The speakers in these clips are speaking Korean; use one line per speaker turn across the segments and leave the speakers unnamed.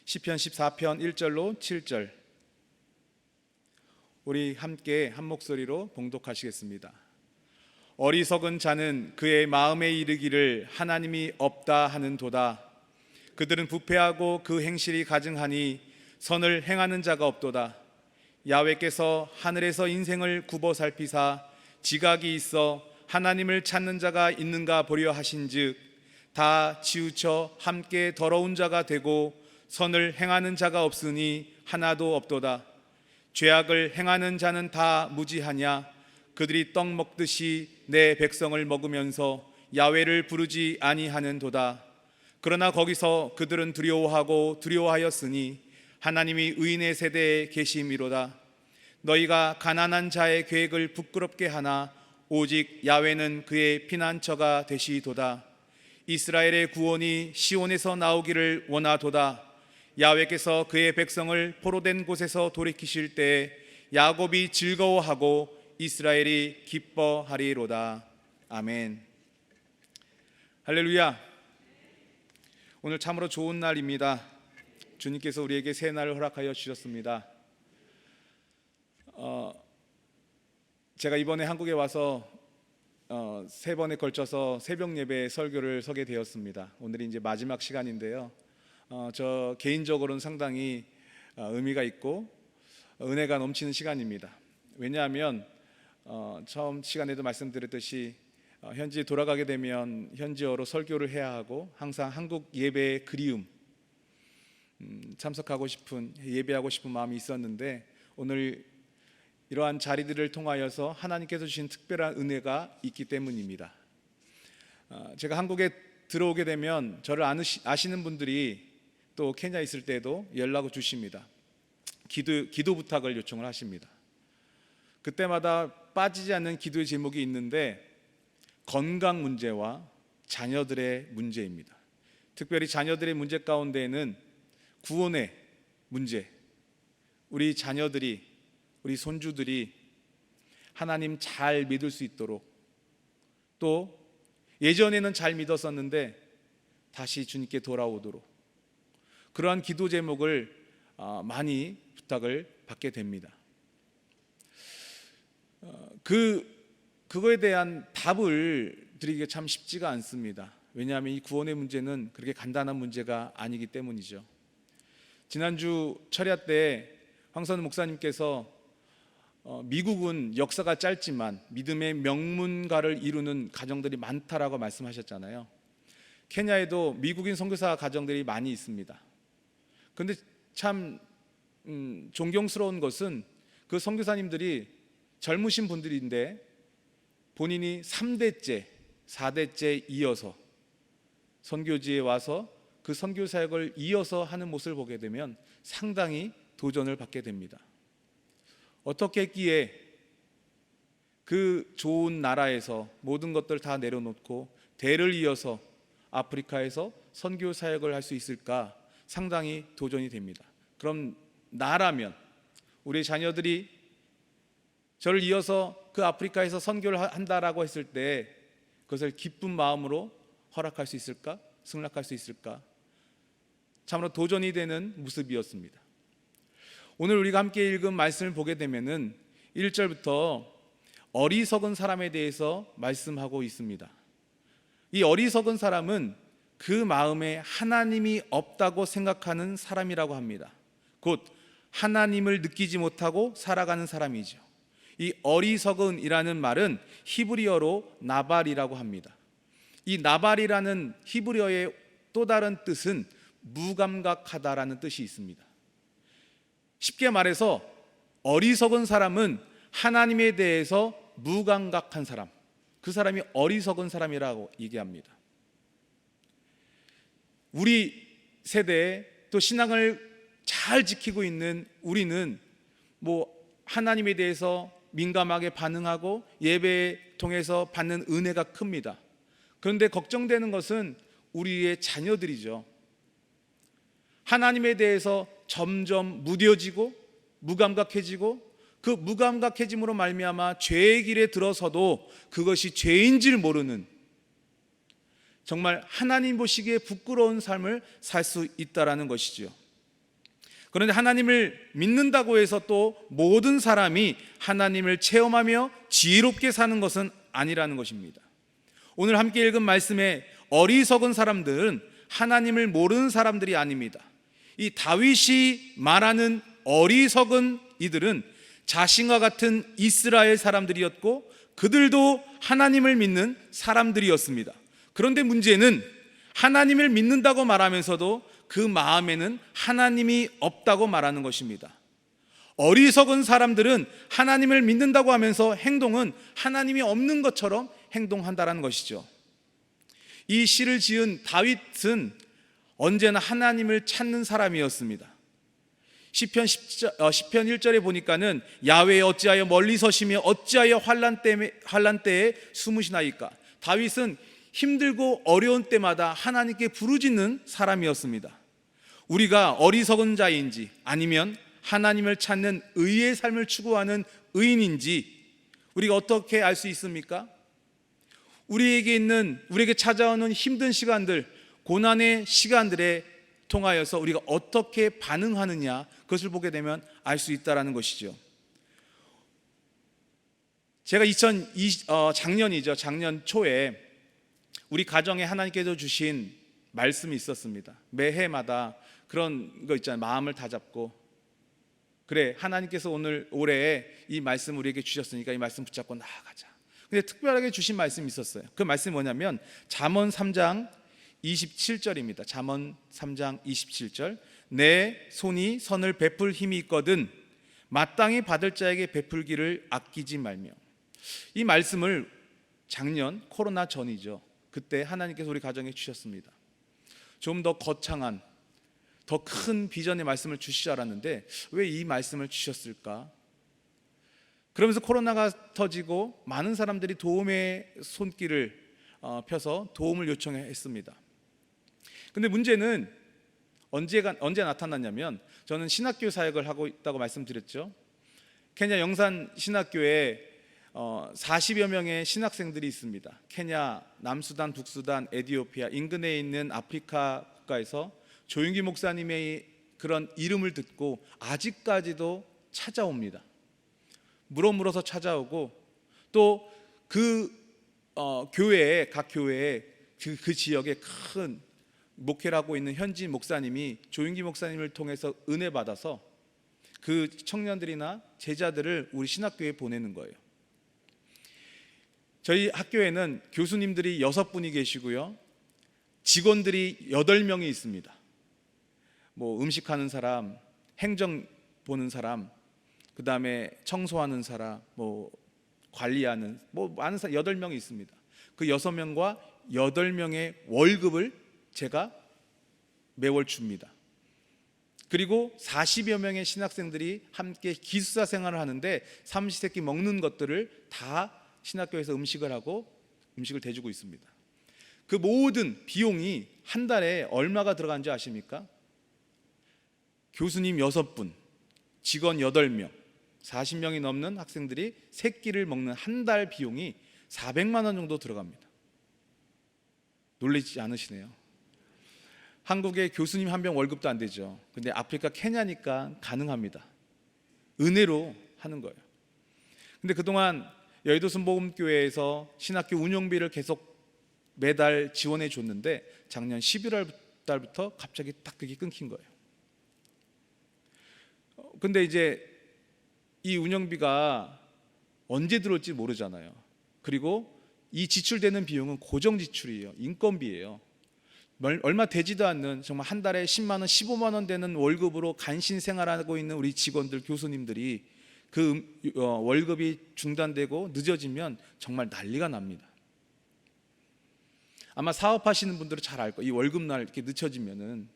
시편 14편 1절로 7절 우리 함께 한 목소리로 봉독하시겠습니다. 어리석은 자는 그의 마음에 이르기를 하나님이 없다 하는도다. 그들은 부패하고 그 행실이 가증하니 선을 행하는 자가 없도다. 야훼께서 하늘에서 인생을 굽어 살피사 지각이 있어 하나님을 찾는 자가 있는가 보려 하신즉 다 치우쳐 함께 더러운 자가 되고 선을 행하는 자가 없으니 하나도 없도다. 죄악을 행하는 자는 다 무지하냐? 그들이 떡 먹듯이 내 백성을 먹으면서 야훼를 부르지 아니하는도다. 그러나 거기서 그들은 두려워하고 두려워하였으니 하나님이 의인의 세대에 계심이로다. 너희가 가난한 자의 계획을 부끄럽게 하나 오직 야훼는 그의 피난처가 되시도다. 이스라엘의 구원이 시온에서 나오기를 원하도다. 야훼께서 그의 백성을 포로된 곳에서 돌이키실 때에 야곱이 즐거워하고 이스라엘이 기뻐하리로다. 아멘. 할렐루야. 오늘 참으로 좋은 날입니다. 주님께서 우리에게 새 날을 허락하여 주셨습니다. 제가 이번에 한국에 와서 3번에 걸쳐서 새벽 예배 설교를 서게 되었습니다. 오늘이 이제 마지막 시간인데요. 저 개인적으로는 상당히 의미가 있고 은혜가 넘치는 시간입니다. 왜냐하면 처음 시간에도 말씀드렸듯이 현지에 돌아가게 되면 현지어로 설교를 해야 하고 항상 한국 예배의 그리움, 참석하고 싶은, 예배하고 싶은 마음이 있었는데 오늘 이러한 자리들을 통하여서 하나님께서 주신 특별한 은혜가 있기 때문입니다. 제가 한국에 들어오게 되면 저를 아시는 분들이 또 케냐에 있을 때도 연락을 주십니다. 기도 부탁을 요청을 하십니다. 그때마다 빠지지 않는 기도의 제목이 있는데 건강 문제와 자녀들의 문제입니다. 특별히 자녀들의 문제 가운데에는 구원의 문제, 우리 자녀들이, 우리 손주들이 하나님 잘 믿을 수 있도록, 또 예전에는 잘 믿었었는데 다시 주님께 돌아오도록, 그러한 기도 제목을 많이 부탁을 받게 됩니다. 그거에 대한 답을 드리기가 참 쉽지가 않습니다. 왜냐하면 이 구원의 문제는 그렇게 간단한 문제가 아니기 때문이죠. 지난주 철야 때 황선우 목사님께서 미국은 역사가 짧지만 믿음의 명문가를 이루는 가정들이 많다라고 말씀하셨잖아요. 케냐에도 미국인 선교사 가정들이 많이 있습니다. 그런데 참 존경스러운 것은 그 선교사님들이 젊으신 분들인데 본인이 3대째, 4대째 이어서 선교지에 와서 그 선교 사역을 이어서 하는 모습을 보게 되면 상당히 도전을 받게 됩니다. 어떻게 했기에 그 좋은 나라에서 모든 것들을 다 내려놓고 대를 이어서 아프리카에서 선교 사역을 할 수 있을까 상당히 도전이 됩니다. 그럼 나라면 우리 자녀들이 저를 이어서 그 아프리카에서 선교를 한다라고 했을 때 그것을 기쁜 마음으로 허락할 수 있을까? 승낙할 수 있을까? 참으로 도전이 되는 모습이었습니다. 오늘 우리가 함께 읽은 말씀을 보게 되면은 1절부터 어리석은 사람에 대해서 말씀하고 있습니다. 이 어리석은 사람은 그 마음에 하나님이 없다고 생각하는 사람이라고 합니다. 곧 하나님을 느끼지 못하고 살아가는 사람이죠. 이 어리석은이라는 말은 히브리어로 나발이라고 합니다. 이 나발이라는 히브리어의 또 다른 뜻은 무감각하다라는 뜻이 있습니다. 쉽게 말해서 어리석은 사람은 하나님에 대해서 무감각한 사람, 그 사람이 어리석은 사람이라고 얘기합니다. 우리 세대에 또 신앙을 잘 지키고 있는 우리는 하나님에 대해서 민감하게 반응하고 예배에 통해서 받는 은혜가 큽니다. 그런데 걱정되는 것은 우리의 자녀들이죠. 하나님에 대해서 점점 무뎌지고 무감각해지고 그 무감각해짐으로 말미암아 죄의 길에 들어서도 그것이 죄인 줄 모르는, 정말 하나님 보시기에 부끄러운 삶을 살 수 있다라는 것이죠. 그런데 하나님을 믿는다고 해서 또 모든 사람이 하나님을 체험하며 지혜롭게 사는 것은 아니라는 것입니다. 오늘 함께 읽은 말씀에 어리석은 사람들은 하나님을 모르는 사람들이 아닙니다. 이 다윗이 말하는 어리석은 이들은 자신과 같은 이스라엘 사람들이었고 그들도 하나님을 믿는 사람들이었습니다. 그런데 문제는 하나님을 믿는다고 말하면서도 그 마음에는 하나님이 없다고 말하는 것입니다. 어리석은 사람들은 하나님을 믿는다고 하면서 행동은 하나님이 없는 것처럼 행동한다는 것이죠. 이 시를 지은 다윗은 언제나 하나님을 찾는 사람이었습니다. 시편 1절에 보니까는 야외에 어찌하여 멀리 서시며 어찌하여 환난 때에 숨으시나이까. 다윗은 힘들고 어려운 때마다 하나님께 부르짖는 사람이었습니다. 우리가 어리석은 자인지 아니면 하나님을 찾는 의의 삶을 추구하는 의인인지 우리가 어떻게 알 수 있습니까? 우리에게 찾아오는 힘든 시간들, 고난의 시간들에 통하여서 우리가 어떻게 반응하느냐, 그것을 보게 되면 알 수 있다는 것이죠. 제가 작년 초에 우리 가정에 하나님께서 주신 말씀이 있었습니다. 매해마다 그런 거 있잖아요. 마음을 다잡고, 그래, 하나님께서 올해 이 말씀 우리에게 주셨으니까 이 말씀 붙잡고 나아가자. 근데 특별하게 주신 말씀이 있었어요. 그 말씀이 뭐냐면 잠언 3장 27절입니다. 잠언 3장 27절. 내 손이 선을 베풀 힘이 있거든 마땅히 받을 자에게 베풀기를 아끼지 말며. 이 말씀을 작년 코로나 전이죠. 그때 하나님께서 우리 가정에 주셨습니다. 좀 더 거창한, 더 큰 비전의 말씀을 주시지 않았는데 왜 이 말씀을 주셨을까? 그러면서 코로나가 터지고 많은 사람들이 도움의 손길을 펴서 도움을 요청했습니다. 근데 문제는 언제 나타났냐면, 저는 신학교 사역을 하고 있다고 말씀드렸죠. 케냐 영산 신학교에 40여 명의 신학생들이 있습니다. 케냐, 남수단, 북수단, 에티오피아 인근에 있는 아프리카 국가에서 조윤기 목사님의 그런 이름을 듣고 아직까지도 찾아옵니다. 물어서 찾아오고, 또 그 교회에, 각 교회에 그 지역에 큰 목회를 하고 있는 현지 목사님이 조윤기 목사님을 통해서 은혜 받아서 그 청년들이나 제자들을 우리 신학교에 보내는 거예요. 저희 학교에는 교수님들이 6분이 계시고요, 직원들이 8명이 있습니다. 뭐 음식하는 사람, 행정 보는 사람, 그 다음에 청소하는 사람, 뭐 관리하는, 뭐 많은 사람 8명이 있습니다. 그 6명과 8명의 월급을 제가 매월 줍니다. 그리고 40여 명의 신학생들이 함께 기숙사 생활을 하는데 삼시세끼 먹는 것들을 다 신학교에서 음식을 하고 음식을 대주고 있습니다. 그 모든 비용이 한 달에 얼마가 들어가는지 아십니까? 교수님 6분, 직원 8명, 40명이 넘는 학생들이 3끼를 먹는 한 달 비용이 400만 원 정도 들어갑니다. 놀라지 않으시네요. 한국의 교수님 한 명 월급도 안 되죠. 근데 아프리카 케냐니까 가능합니다. 은혜로 하는 거예요. 근데 그동안 여의도 순복음교회에서 신학교 운영비를 계속 매달 지원해 줬는데 작년 11월 달부터 갑자기 딱 그게 끊긴 거예요. 근데 이제 이 운영비가 언제 들어올지 모르잖아요. 그리고 이 지출되는 비용은 고정 지출이에요. 인건비예요. 얼마 되지도 않는, 정말 한 달에 10만 원, 15만 원 되는 월급으로 간신 생활하고 있는 우리 직원들, 교수님들이 그 월급이 중단되고 늦어지면 정말 난리가 납니다. 아마 사업하시는 분들은 잘 알 거예요. 이 월급날 이렇게 늦춰지면은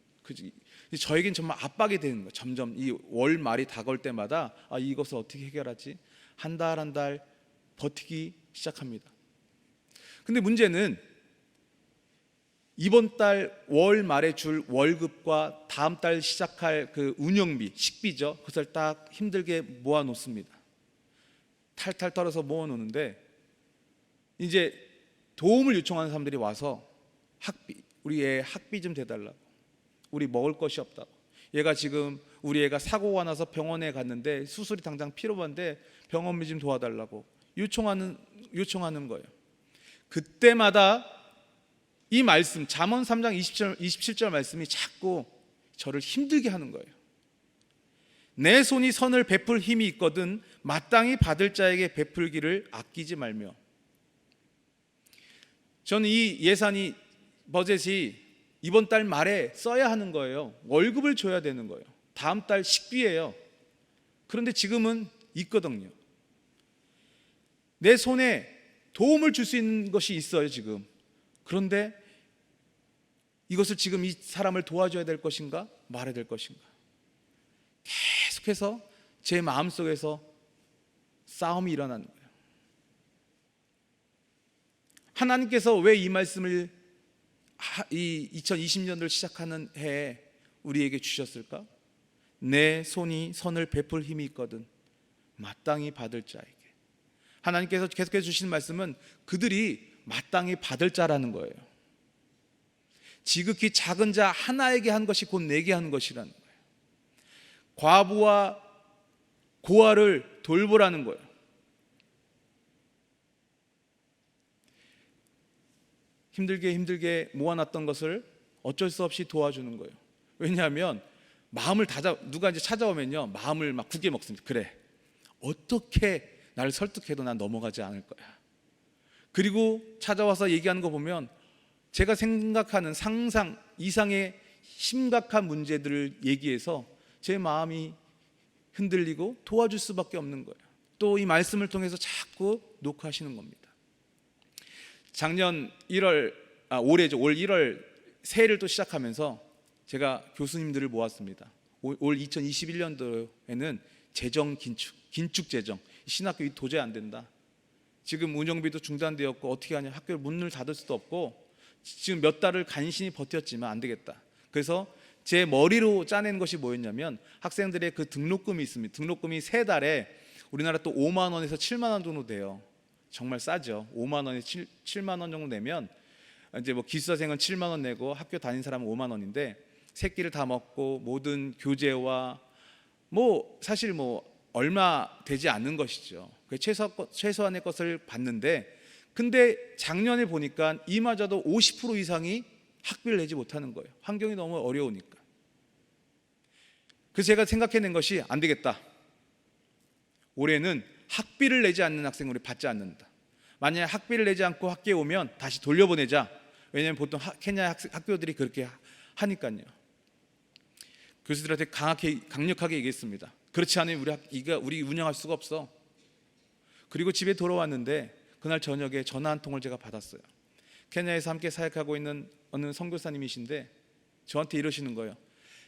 저에겐 정말 압박이 되는 거예요. 점점 이 월 말이 다가올 때마다 이것을 어떻게 해결하지? 한 달 한 달 버티기 시작합니다. 근데 문제는 이번 달 월 말에 줄 월급과 다음 달 시작할 그 운영비, 식비죠. 그것을 딱 힘들게 모아 놓습니다. 탈탈 털어서 모아 놓는데 이제 도움을 요청하는 사람들이 와서 우리 애 학비 좀 대달라고, 우리 먹을 것이 없다고, 얘가 지금 우리 애가 사고가 나서 병원에 갔는데 수술이 당장 필요한데 병원비 좀 도와달라고 요청하는 거예요. 그때마다 이 말씀, 잠언 3장 27절 말씀이 자꾸 저를 힘들게 하는 거예요. 내 손이 선을 베풀 힘이 있거든 마땅히 받을 자에게 베풀기를 아끼지 말며. 저는 이 예산이 버젯이 이번 달 말에 써야 하는 거예요. 월급을 줘야 되는 거예요. 다음 달 식비예요. 그런데 지금은 있거든요. 내 손에 도움을 줄 수 있는 것이 있어요 지금. 그런데 이것을 지금 이 사람을 도와줘야 될 것인가 말아야 될 것인가, 계속해서 제 마음속에서 싸움이 일어나는 거예요. 하나님께서 왜 이 말씀을 이 2020년도를 시작하는 해에 우리에게 주셨을까? 내 손이 선을 베풀 힘이 있거든 마땅히 받을 자에게. 하나님께서 계속해서 주신 말씀은 그들이 마땅히 받을 자라는 거예요. 지극히 작은 자 하나에게 한 것이 곧 내게 한 것이라는 거예요. 과부와 고아를 돌보라는 거예요. 힘들게 모아놨던 것을 어쩔 수 없이 도와주는 거예요. 왜냐하면 마음을 누가 이제 찾아오면요 마음을 막 굳게 먹습니다. 그래, 어떻게 나를 설득해도 난 넘어가지 않을 거야. 그리고 찾아와서 얘기하는 거 보면 제가 생각하는 상상 이상의 심각한 문제들을 얘기해서 제 마음이 흔들리고 도와줄 수밖에 없는 거예요. 또 이 말씀을 통해서 자꾸 녹화하시는 겁니다. 작년 1월, 올해죠. 올 1월 새해를 또 시작하면서 제가 교수님들을 모았습니다. 올 2021년도에는 재정 긴축 재정, 신학교 도저히 안 된다. 지금 운영비도 중단되었고 어떻게 하냐, 학교 문을 닫을 수도 없고 지금 몇 달을 간신히 버텼지만 안 되겠다. 그래서 제 머리로 짜낸 것이 뭐였냐면 학생들의 그 등록금이 있습니다. 등록금이 세 달에 우리나라 또 5만 원에서 7만 원 정도 돼요. 정말 싸죠. 5만 원에 7만 원 정도 내면 이제 뭐 기숙사생은 7만 원 내고 학교 다닌 사람은 5만 원인데 세 끼를 다 먹고 모든 교재와 뭐 사실 뭐 얼마 되지 않는 것이죠. 최소한의 것을 받는데, 근데 작년에 보니까 이마저도 50% 이상이 학비를 내지 못하는 거예요. 환경이 너무 어려우니까. 그래서 제가 생각해낸 것이 안 되겠다. 올해는 학비를 내지 않는 학생을 받지 않는다. 만약 학비를 내지 않고 학교에 오면 다시 돌려보내자. 왜냐하면 보통 케냐 학교들이 그렇게 하니까요. 교수들한테 강력하게 얘기했습니다. 그렇지 않으면 우리 운영할 수가 없어. 그리고 집에 돌아왔는데 그날 저녁에 전화 한 통을 제가 받았어요. 케냐에서 함께 사역하고 있는 어느 선교사님이신데 저한테 이러시는 거예요.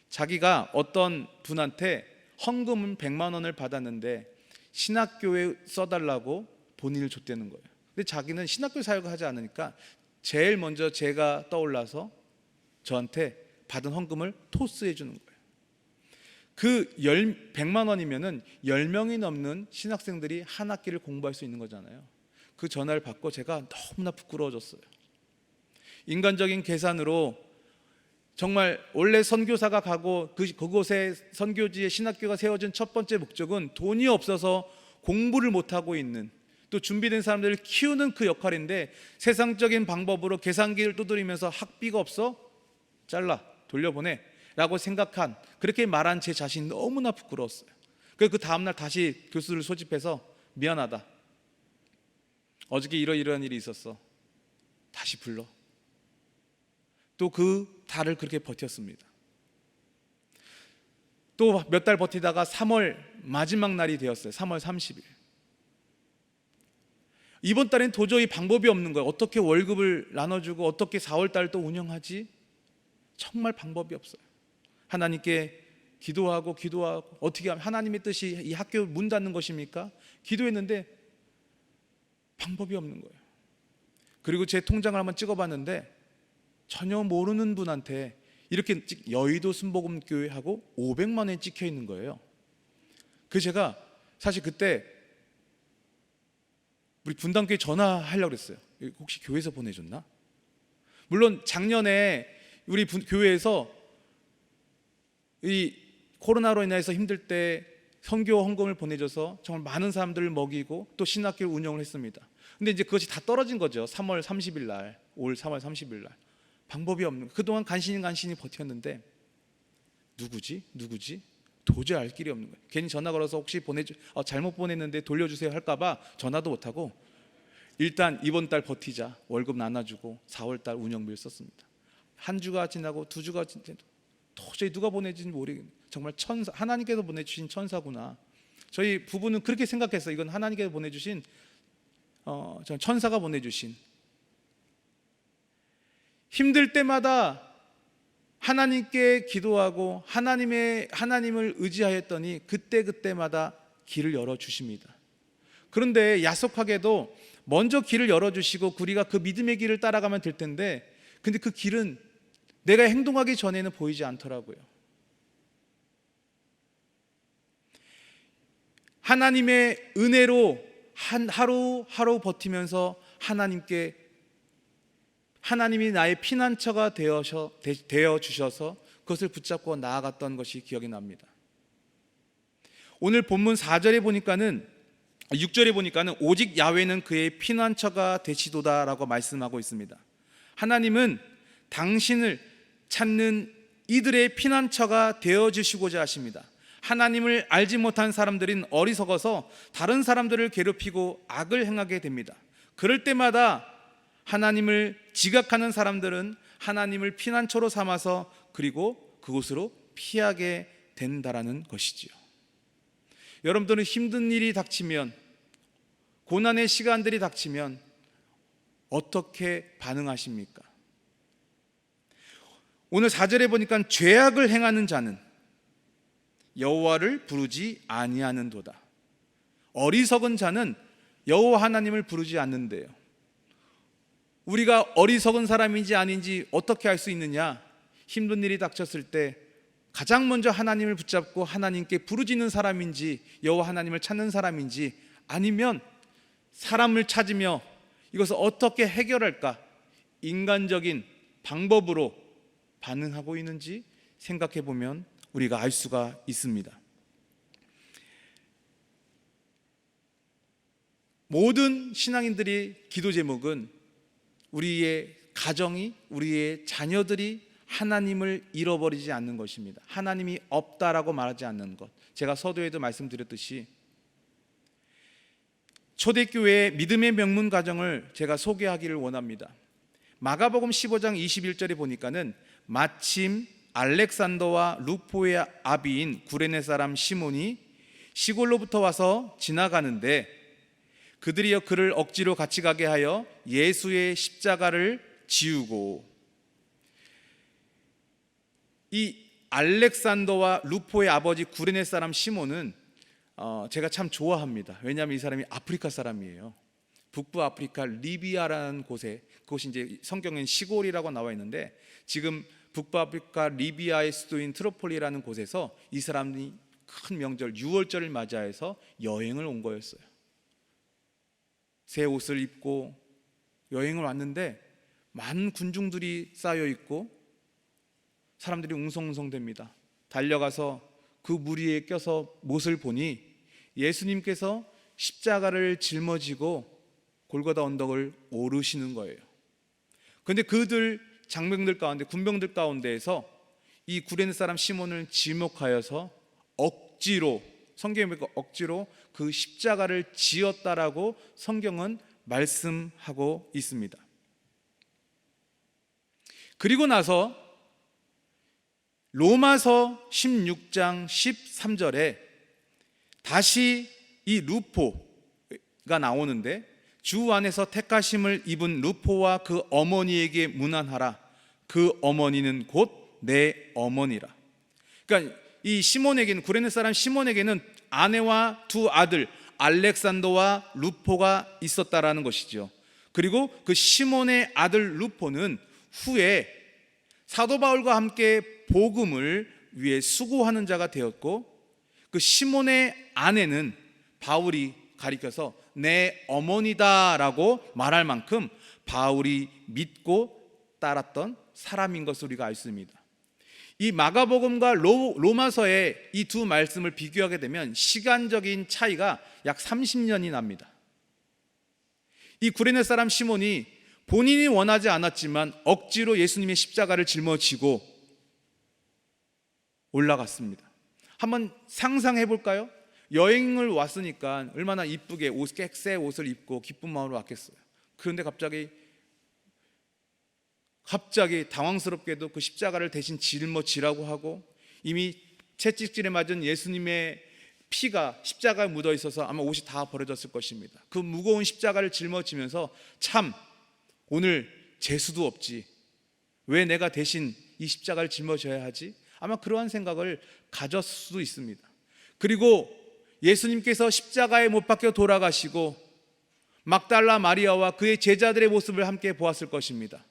자기가 어떤 분한테 헌금은 100만 원을 받았는데 신학교에 써달라고 본인을 줬다는 거예요. 근데 자기는 신학교 사역을 하지 않으니까 제일 먼저 제가 떠올라서 저한테 받은 헌금을 토스해 주는 거예요. 그 100만 원이면은 10명이 넘는 신학생들이 한 학기를 공부할 수 있는 거잖아요. 그 전화를 받고 제가 너무나 부끄러워졌어요. 인간적인 계산으로 정말 원래 선교사가 가고 그곳에 선교지에 신학교가 세워진 첫 번째 목적은 돈이 없어서 공부를 못하고 있는, 또 준비된 사람들을 키우는 그 역할인데 세상적인 방법으로 계산기를 두드리면서 학비가 없어? 잘라, 돌려보내 라고 생각한, 그렇게 말한 제 자신이 너무나 부끄러웠어요. 그래서 그 다음날 다시 교수를 소집해서 미안하다, 어저께 이러이러한 일이 있었어, 다시 불러. 또 그 달을 그렇게 버텼습니다. 또 몇 달 버티다가 3월 마지막 날이 되었어요. 3월 30일. 이번 달엔 도저히 방법이 없는 거예요. 어떻게 월급을 나눠주고 어떻게 4월 달을 또 운영하지? 정말 방법이 없어요. 하나님께 기도하고 어떻게 하면 하나님의 뜻이 이 학교 문 닫는 것입니까? 기도했는데 방법이 없는 거예요. 그리고 제 통장을 한번 찍어봤는데 전혀 모르는 분한테 이렇게 여의도 순복음교회하고 500만 원이 찍혀 있는 거예요. 그래서 제가 사실 그때 우리 분당교회 전화하려고 그랬어요. 혹시 교회에서 보내줬나? 물론 작년에 우리 교회에서 이 코로나로 인해서 힘들 때 선교 헌금을 보내줘서 정말 많은 사람들을 먹이고 또 신학교를 운영을 했습니다. 근데 이제 그것이 다 떨어진 거죠. 3월 30일 날, 올 3월 30일 날. 방법이 없는, 그동안 간신히 버텼는데 누구지? 도저히 알 길이 없는 거예요. 괜히 전화 걸어서 혹시 잘못 보냈는데 돌려주세요 할까봐 전화도 못하고 일단 이번 달 버티자, 월급 나눠주고 4월 달 운영비를 썼습니다. 한 주가 지나고 두 주가 지나도 도저히 누가 보내진지 모르겠네요. 정말 천사, 하나님께서 보내주신 천사구나. 저희 부부는 그렇게 생각했어요. 이건 하나님께서 보내주신 천사가 보내주신. 힘들 때마다 하나님께 기도하고 하나님을 의지하였더니 그때마다 길을 열어주십니다. 그런데 야속하게도 먼저 길을 열어주시고 우리가 그 믿음의 길을 따라가면 될 텐데, 근데 그 길은 내가 행동하기 전에는 보이지 않더라고요. 하나님의 은혜로 하루 버티면서 하나님이 나의 피난처가 되어 주셔서 그것을 붙잡고 나아갔던 것이 기억이 납니다. 오늘 본문 4절에 보니까는 6절에 보니까는 오직 야훼는 그의 피난처가 되시도다라고 말씀하고 있습니다. 하나님은 당신을 찾는 이들의 피난처가 되어 주시고자 하십니다. 하나님을 알지 못한 사람들인 어리석어서 다른 사람들을 괴롭히고 악을 행하게 됩니다. 그럴 때마다 하나님을 지각하는 사람들은 하나님을 피난처로 삼아서 그리고 그곳으로 피하게 된다라는 것이지요. 여러분들은 힘든 일이 닥치면, 고난의 시간들이 닥치면 어떻게 반응하십니까? 오늘 4절에 보니까 죄악을 행하는 자는 여호와를 부르지 아니하는도다. 어리석은 자는 여호와 하나님을 부르지 않는데요. 우리가 어리석은 사람인지 아닌지 어떻게 알 수 있느냐? 힘든 일이 닥쳤을 때 가장 먼저 하나님을 붙잡고 하나님께 부르짖는 사람인지, 여호와 하나님을 찾는 사람인지, 아니면 사람을 찾으며 이것을 어떻게 해결할까 인간적인 방법으로 반응하고 있는지 생각해 보면 우리가 알 수가 있습니다. 모든 신앙인들의 기도 제목은 우리의 가정이, 우리의 자녀들이 하나님을 잃어버리지 않는 것입니다. 하나님이 없다라고 말하지 않는 것. 제가 서두에도 말씀드렸듯이 초대교회의 믿음의 명문 가정을 제가 소개하기를 원합니다. 마가복음 15장 21절에 보니까는 마침 알렉산더와 루포의 아비인 구레네 사람 시몬이 시골로부터 와서 지나가는데 그들이여 그를 억지로 같이 가게 하여 예수의 십자가를 지우고, 이 알렉산더와 루포의 아버지 구레네 사람 시몬은 제가 참 좋아합니다. 왜냐하면 이 사람이 아프리카 사람이에요. 북부 아프리카 리비아라는 곳에, 그곳이 이제 성경엔 시골이라고 나와 있는데, 지금 북부 아프리카 리비아의 수도인 트로폴리라는 곳에서 이 사람이 큰 명절 유월절을 맞이해서 여행을 온 거였어요. 새 옷을 입고 여행을 왔는데 많은 군중들이 쌓여 있고 사람들이 웅성웅성됩니다. 달려가서 그 무리에 껴서 못을 보니 예수님께서 십자가를 짊어지고 골고다 언덕을 오르시는 거예요. 그런데 그들 장병들 가운데, 군병들 가운데에서 이 구레네 사람 시몬을 지목하여서 억지로, 성경에 보니까 억지로 그 십자가를 지었다라고 성경은 말씀하고 있습니다. 그리고 나서 로마서 16장 13절에 다시 이 루포가 나오는데, 주 안에서 택하심을 입은 루포와 그 어머니에게 문안하라. 그 어머니는 곧 내 어머니라. 그러니까 이 시몬에게는, 구레네 사람 시몬에게는 아내와 두 아들 알렉산더와 루포가 있었다라는 것이죠. 그리고 그 시몬의 아들 루포는 후에 사도 바울과 함께 복음을 위해 수고하는 자가 되었고, 그 시몬의 아내는 바울이 가리켜서 내 어머니다라고 말할 만큼 바울이 믿고 따랐던 사람인 것을 우리가 알 수 있습니다. 이 마가복음과 로마서의 이 두 말씀을 비교하게 되면 시간적인 차이가 약 30년이 납니다. 이 구레네 사람 시몬이 본인이 원하지 않았지만 억지로 예수님의 십자가를 짊어지고 올라갔습니다. 한번 상상해 볼까요? 여행을 왔으니까 얼마나 이쁘게 새 옷을 입고 기쁜 마음으로 왔겠어요. 그런데 갑자기 당황스럽게도 그 십자가를 대신 짊어지라고 하고, 이미 채찍질에 맞은 예수님의 피가 십자가에 묻어 있어서 아마 옷이 다 버려졌을 것입니다. 그 무거운 십자가를 짊어지면서 참 오늘 재수도 없지, 왜 내가 대신 이 십자가를 짊어져야 하지? 아마 그러한 생각을 가졌을 수도 있습니다. 그리고 예수님께서 십자가에 못 박혀 돌아가시고 막달라 마리아와 그의 제자들의 모습을 함께 보았을 것입니다.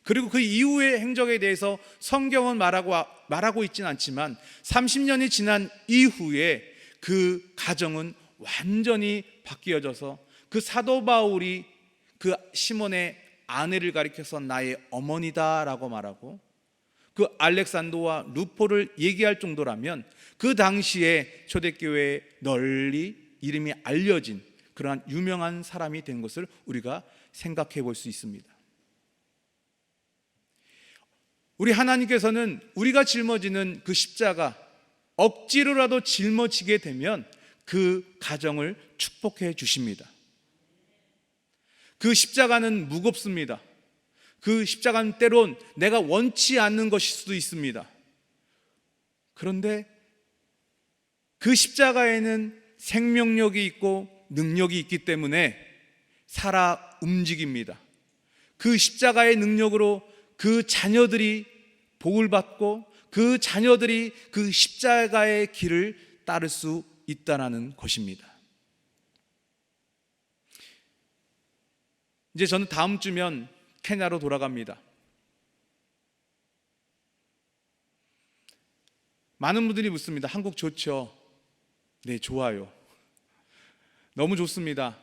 그리고 그 이후의 행적에 대해서 성경은 말하고 있지는 않지만 30년이 지난 이후에 그 가정은 완전히 바뀌어져서 그 사도 바울이 그 시몬의 아내를 가리켜서 나의 어머니다라고 말하고, 그 알렉산더와 루포를 얘기할 정도라면 그 당시에 초대교회에 널리 이름이 알려진 그러한 유명한 사람이 된 것을 우리가 생각해 볼 수 있습니다. 우리 하나님께서는 우리가 짊어지는 그 십자가, 억지로라도 짊어지게 되면 그 가정을 축복해 주십니다. 그 십자가는 무겁습니다. 그 십자가는 때론 내가 원치 않는 것일 수도 있습니다. 그런데 그 십자가에는 생명력이 있고 능력이 있기 때문에 살아 움직입니다. 그 십자가의 능력으로 그 자녀들이 복을 받고 그 자녀들이 그 십자가의 길을 따를 수 있다는 것입니다. 이제 저는 다음 주면 케냐로 돌아갑니다. 많은 분들이 묻습니다. 한국 좋죠? 네, 좋아요. 너무 좋습니다.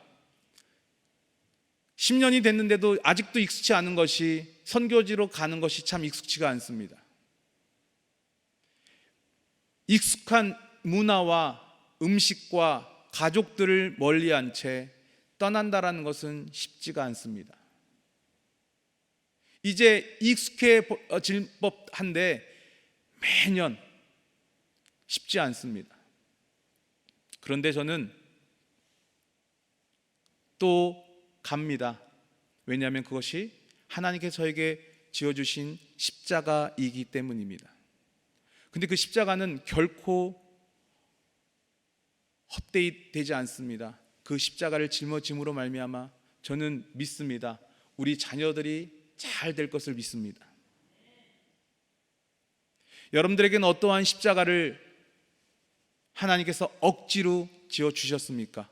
10년이 됐는데도 아직도 익숙치 않은 것이, 선교지로 가는 것이 참 익숙치가 않습니다. 익숙한 문화와 음식과 가족들을 멀리한 채 떠난다라는 것은 쉽지가 않습니다. 이제 익숙해질 법한데 매년 쉽지 않습니다. 그런데 저는 또 갑니다. 왜냐하면 그것이 하나님께서 저에게 지어주신 십자가이기 때문입니다. 근데 그 십자가는 결코 헛되이 되지 않습니다. 그 십자가를 짊어짐으로 말미암아 저는 믿습니다. 우리 자녀들이 잘 될 것을 믿습니다. 여러분들에게는 어떠한 십자가를 하나님께서 억지로 지어주셨습니까?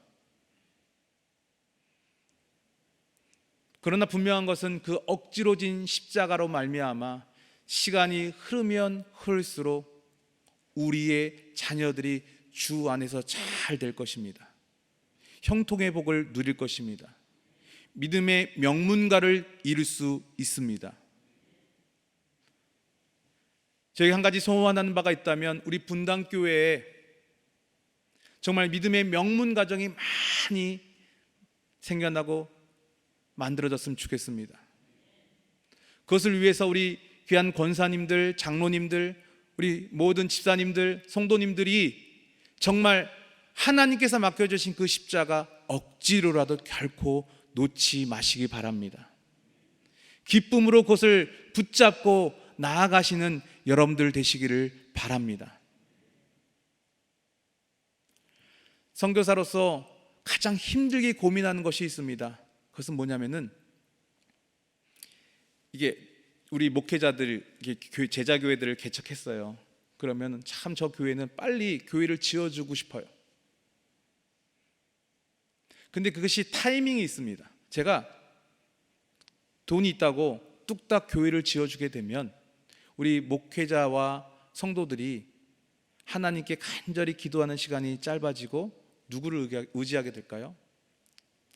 그러나 분명한 것은 그 억지로 진 십자가로 말미암아 시간이 흐르면 흐를수록 우리의 자녀들이 주 안에서 잘 될 것입니다. 형통의 복을 누릴 것입니다. 믿음의 명문가를 이룰 수 있습니다. 저희 한 가지 소원하는 바가 있다면 우리 분당교회에 정말 믿음의 명문 가정이 많이 생겨나고 만들어졌으면 좋겠습니다. 그것을 위해서 우리 귀한 권사님들, 장로님들, 우리 모든 집사님들, 성도님들이 정말 하나님께서 맡겨주신 그 십자가 억지로라도 결코 놓지 마시기 바랍니다. 기쁨으로 그것을 붙잡고 나아가시는 여러분들 되시기를 바랍니다. 선교사로서 가장 힘들게 고민하는 것이 있습니다. 그것은 뭐냐면은, 이게 우리 목회자들, 제자교회들을 개척했어요. 그러면 참 저 교회는 빨리 교회를 지어주고 싶어요. 근데 그것이 타이밍이 있습니다. 제가 돈이 있다고 뚝딱 교회를 지어주게 되면 우리 목회자와 성도들이 하나님께 간절히 기도하는 시간이 짧아지고 누구를 의지하게 될까요?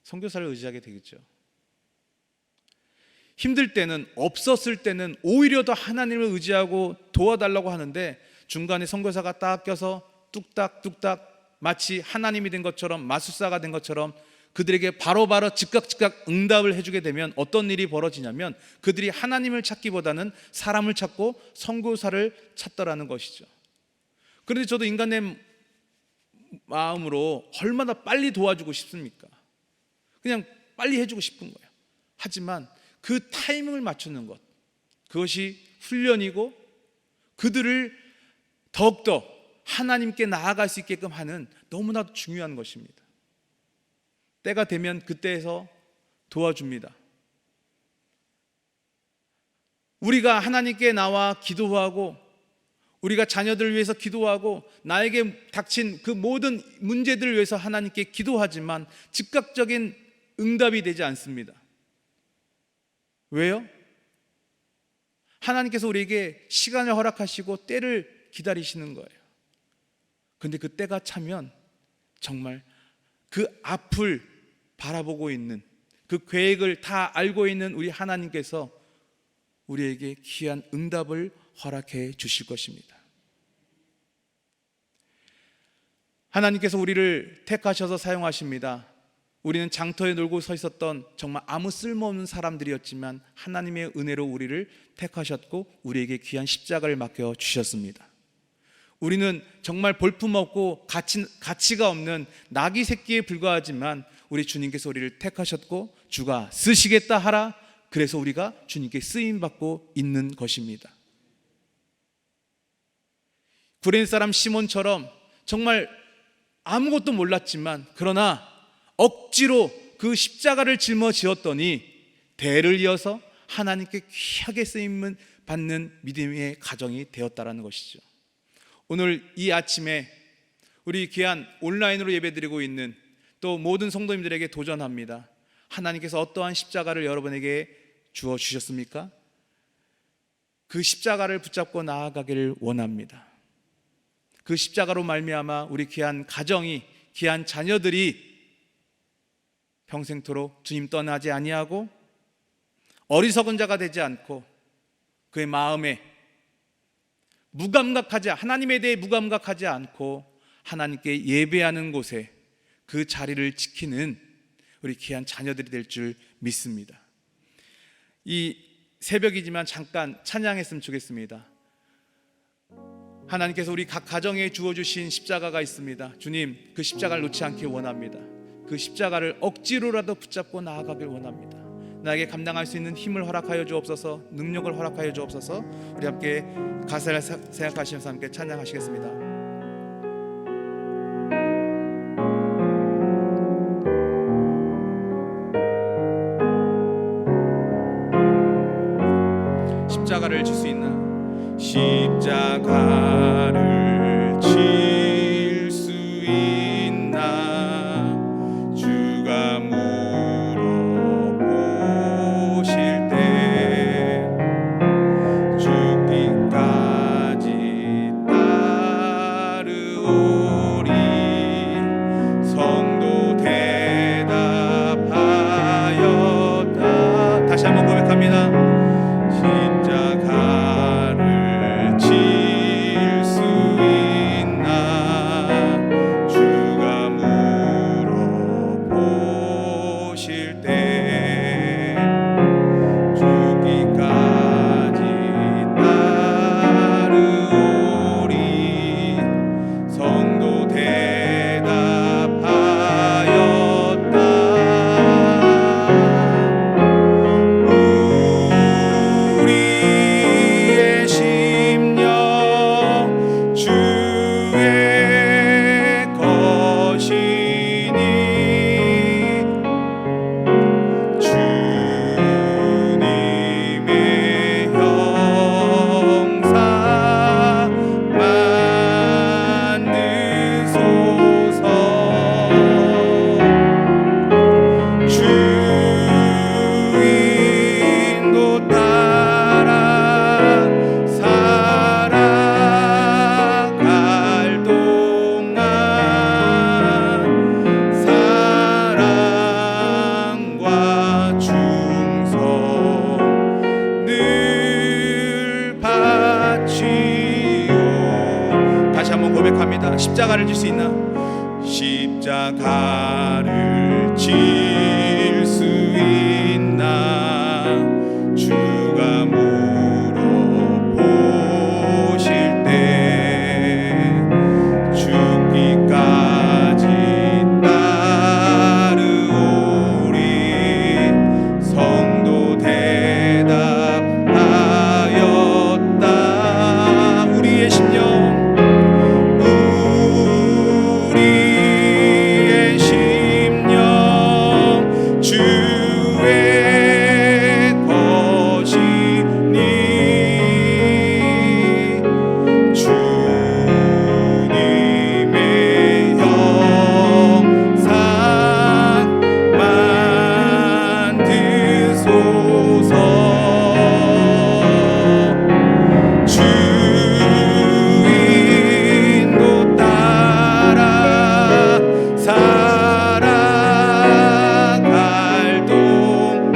선교사를 의지하게 되겠죠. 힘들 때는, 없었을 때는 오히려 더 하나님을 의지하고 도와달라고 하는데 중간에 선교사가 딱 껴서 뚝딱뚝딱 마치 하나님이 된 것처럼, 마술사가 된 것처럼 그들에게 바로바로 즉각 응답을 해주게 되면 어떤 일이 벌어지냐면 그들이 하나님을 찾기보다는 사람을 찾고 선교사를 찾더라는 것이죠. 그런데 저도 인간의 마음으로 얼마나 빨리 도와주고 싶습니까? 그냥 빨리 해주고 싶은 거예요. 하지만 그 타이밍을 맞추는 것, 그것이 훈련이고 그들을 더욱더 하나님께 나아갈 수 있게끔 하는 너무나도 중요한 것입니다. 때가 되면 그때에서 도와줍니다. 우리가 하나님께 나와 기도하고 우리가 자녀들을 위해서 기도하고 나에게 닥친 그 모든 문제들을 위해서 하나님께 기도하지만 즉각적인 응답이 되지 않습니다. 왜요? 하나님께서 우리에게 시간을 허락하시고 때를 기다리시는 거예요. 그런데 그 때가 차면 정말 그 앞을 바라보고 있는, 그 계획을 다 알고 있는 우리 하나님께서 우리에게 귀한 응답을 허락해 주실 것입니다. 하나님께서 우리를 택하셔서 사용하십니다. 우리는 장터에 놀고 서 있었던 정말 아무 쓸모없는 사람들이었지만 하나님의 은혜로 우리를 택하셨고 우리에게 귀한 십자가를 맡겨 주셨습니다. 우리는 정말 볼품없고 가치가 없는 나귀 새끼에 불과하지만 우리 주님께서 우리를 택하셨고 주가 쓰시겠다 하라, 그래서 우리가 주님께 쓰임받고 있는 것입니다. 구레네 사람 시몬처럼 정말 아무것도 몰랐지만 그러나 억지로 그 십자가를 짊어지었더니 대를 이어서 하나님께 귀하게 쓰임을 받는 믿음의 가정이 되었다라는 것이죠. 오늘 이 아침에 우리 귀한 온라인으로 예배드리고 있는 또 모든 성도님들에게 도전합니다. 하나님께서 어떠한 십자가를 여러분에게 주어 주셨습니까? 그 십자가를 붙잡고 나아가기를 원합니다. 그 십자가로 말미암아 우리 귀한 가정이, 귀한 자녀들이 평생토록 주님 떠나지 아니하고 어리석은 자가 되지 않고 그의 마음에 하나님에 대해 무감각하지 않고 하나님께 예배하는 곳에 그 자리를 지키는 우리 귀한 자녀들이 될 줄 믿습니다. 이 새벽이지만 잠깐 찬양했으면 좋겠습니다. 하나님께서 우리 각 가정에 주어주신 십자가가 있습니다. 주님, 그 십자가를 놓지 않길 원합니다. 그 십자가를 억지로라도 붙잡고 나아가길 원합니다. 나에게 감당할 수 있는 힘을 허락하여 주옵소서, 능력을 허락하여 주옵소서. 우리 함께 가사를 생각하시면서 함께 찬양하시겠습니다. 십자가를 질 수 있는, 십자가를 질 수 있나 주가 물어보실 때 죽기까지 따르오리. 성도 대답하였다. 다시 한번 고백합니다. 십자가를 질 수 있나 십자가를 질 수 있나? 십자가를 질 수 있나? 주가 물어보실 때 죽기까지 따르오리. 성도 대답하였다. 우리의 심령, 우리의 심령 주의 것이니 주님의 형상 만드소서. 주 인도 따라 살아갈 동안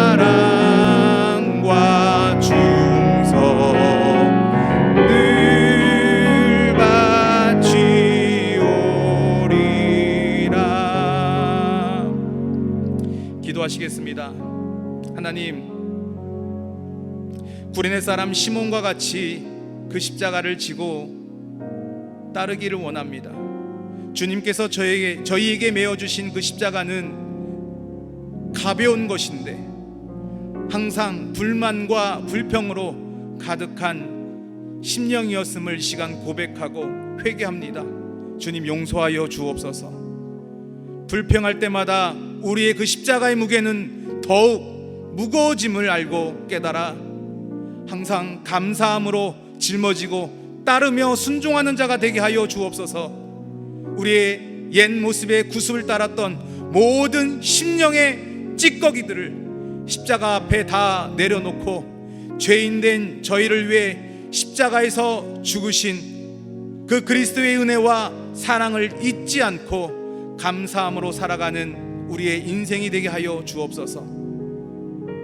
사랑과 충성 늘 바치오리라. 기도하시겠습니다. 하나님, 구레네 사람 시몬과 같이 그 십자가를 지고 따르기를 원합니다. 주님께서 저희에게 메어주신 그 십자가는 가벼운 것인데 항상 불만과 불평으로 가득한 심령이었음을 이 시간 고백하고 회개합니다. 주님, 용서하여 주옵소서. 불평할 때마다 우리의 그 십자가의 무게는 더욱 무거워짐을 알고 깨달아 항상 감사함으로 짊어지고 따르며 순종하는 자가 되게 하여 주옵소서. 우리의 옛 모습의 구습을 따랐던 모든 심령의 찌꺼기들을 십자가 앞에 다 내려놓고 죄인된 저희를 위해 십자가에서 죽으신 그 그리스도의 은혜와 사랑을 잊지 않고 감사함으로 살아가는 우리의 인생이 되게 하여 주옵소서.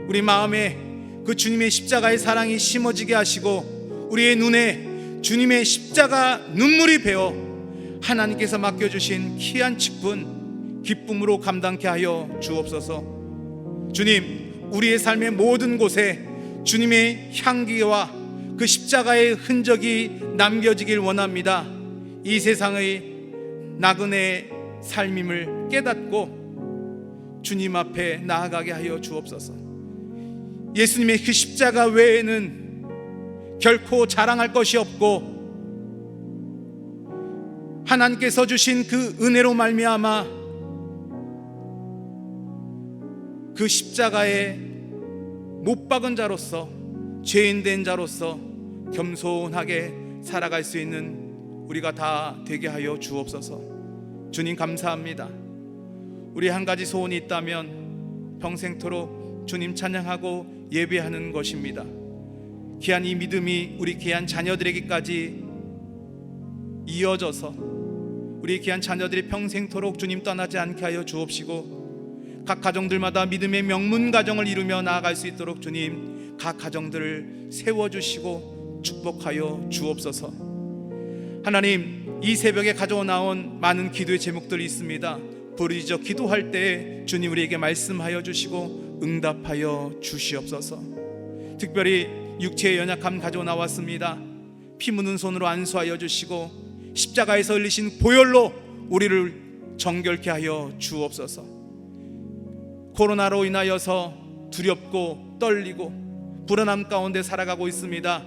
우리 마음에 그 주님의 십자가의 사랑이 심어지게 하시고 우리의 눈에 주님의 십자가 눈물이 배어 하나님께서 맡겨주신 귀한 직분 기쁨으로 감당케 하여 주옵소서. 주님, 우리의 삶의 모든 곳에 주님의 향기와 그 십자가의 흔적이 남겨지길 원합니다. 이 세상의 나그네 삶임을 깨닫고 주님 앞에 나아가게 하여 주옵소서. 예수님의 그 십자가 외에는 결코 자랑할 것이 없고 하나님께서 주신 그 은혜로 말미암아 그 십자가에 못 박은 자로서 죄인된 자로서 겸손하게 살아갈 수 있는 우리가 다 되게 하여 주옵소서. 주님, 감사합니다. 우리 한 가지 소원이 있다면 평생토록 주님 찬양하고 예배하는 것입니다. 귀한 이 믿음이 우리 귀한 자녀들에게까지 이어져서 우리 귀한 자녀들이 평생토록 주님 떠나지 않게 하여 주옵시고 각 가정들마다 믿음의 명문 가정을 이루며 나아갈 수 있도록 주님 각 가정들을 세워주시고 축복하여 주옵소서. 하나님, 이 새벽에 가져와 나온 많은 기도의 제목들이 있습니다. 부르짖어 기도할 때 주님 우리에게 말씀하여 주시고 응답하여 주시옵소서. 특별히 육체의 연약함 가져 나왔습니다. 피 묻은 손으로 안수하여 주시고 십자가에서 흘리신 보혈로 우리를 정결케 하여 주옵소서. 코로나로 인하여서 두렵고 떨리고 불안함 가운데 살아가고 있습니다.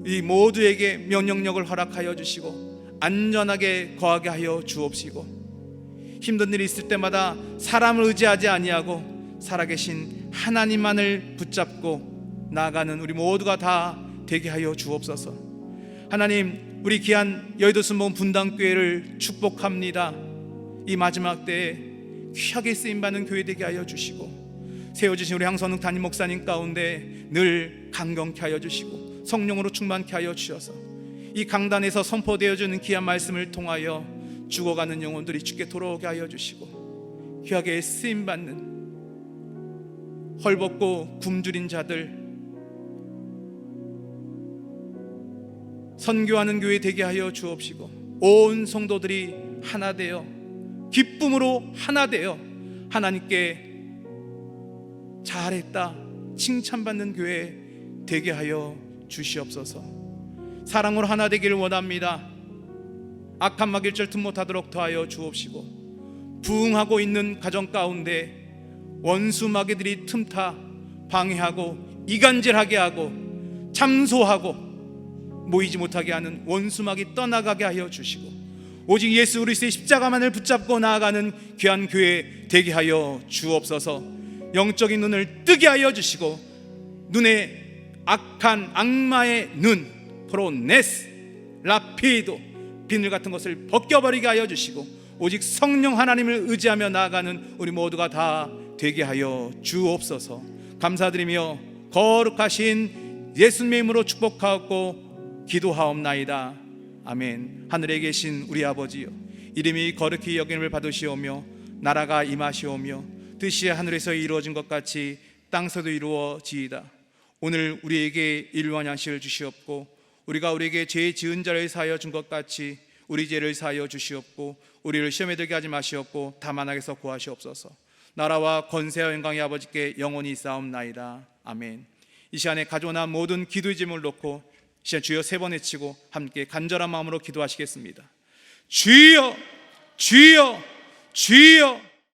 이 모두에게 면역력을 허락하여 주시고 안전하게 거하게 하여 주옵시고 힘든 일이 있을 때마다 사람을 의지하지 아니하고 살아계신 하나님만을 붙잡고 나아가는 우리 모두가 다 되게 하여 주옵소서. 하나님, 우리 귀한 여의도 순복음 분당교회를 축복합니다. 이 마지막 때에 귀하게 쓰임받는 교회 되게 하여 주시고 세워주신 우리 황선욱 담임 목사님 가운데 늘 강건케 하여 주시고 성령으로 충만케 하여 주셔서 이 강단에서 선포되어주는 귀한 말씀을 통하여 죽어가는 영혼들이 주께 돌아오게 하여 주시고 귀하게 쓰임받는 헐벗고 굶주린 자들, 선교하는 교회 되게 하여 주옵시고, 온 성도들이 하나 되어 기쁨으로 하나 되어 하나님께 잘했다 칭찬받는 교회 되게 하여 주시옵소서. 사랑으로 하나 되기를 원합니다. 악한 마귀를 틈못하도록 더하여 주옵시고, 부흥하고 있는 가정 가운데 원수 마귀들이 틈타 방해하고 이간질하게 하고 참소하고 모이지 못하게 하는 원수 마귀 떠나가게 하여 주시고, 오직 예수 그리스도의 십자가만을 붙잡고 나아가는 귀한 교회 되게 하여 주옵소서. 영적인 눈을 뜨게 하여 주시고, 눈에 악한 악마의 눈 프로네스 라피도 비늘 같은 것을 벗겨버리게 하여 주시고, 오직 성령 하나님을 의지하며 나아가는 우리 모두가 다 되게 하여 주옵소서. 감사드리며 거룩하신 예수님의 이름으로 축복하고 기도하옵나이다. 아멘. 하늘에 계신 우리 아버지여, 이름이 거룩히 여김을 받으시오며 나라가 임하시오며 뜻이 하늘에서 이루어진 것 같이 땅에서도 이루어지이다. 오늘 우리에게 일용할 양식을 주시옵고, 우리가 우리에게 죄 지은 자를 사하여 준 것 같이 우리 죄를 사하여 주시옵고, 우리를 시험에 들게 하지 마시옵고 다만 악에서 구하시옵소서. 나라와 권세와 영광이 아버지께 영원히 있사옵나이다. 아멘. 이 시간에 가져오는 모든 기도의 제목을 놓고 시간 주여 세 번 외치고 함께 간절한 마음으로 기도하시겠습니다. 주여, 주여, 주여.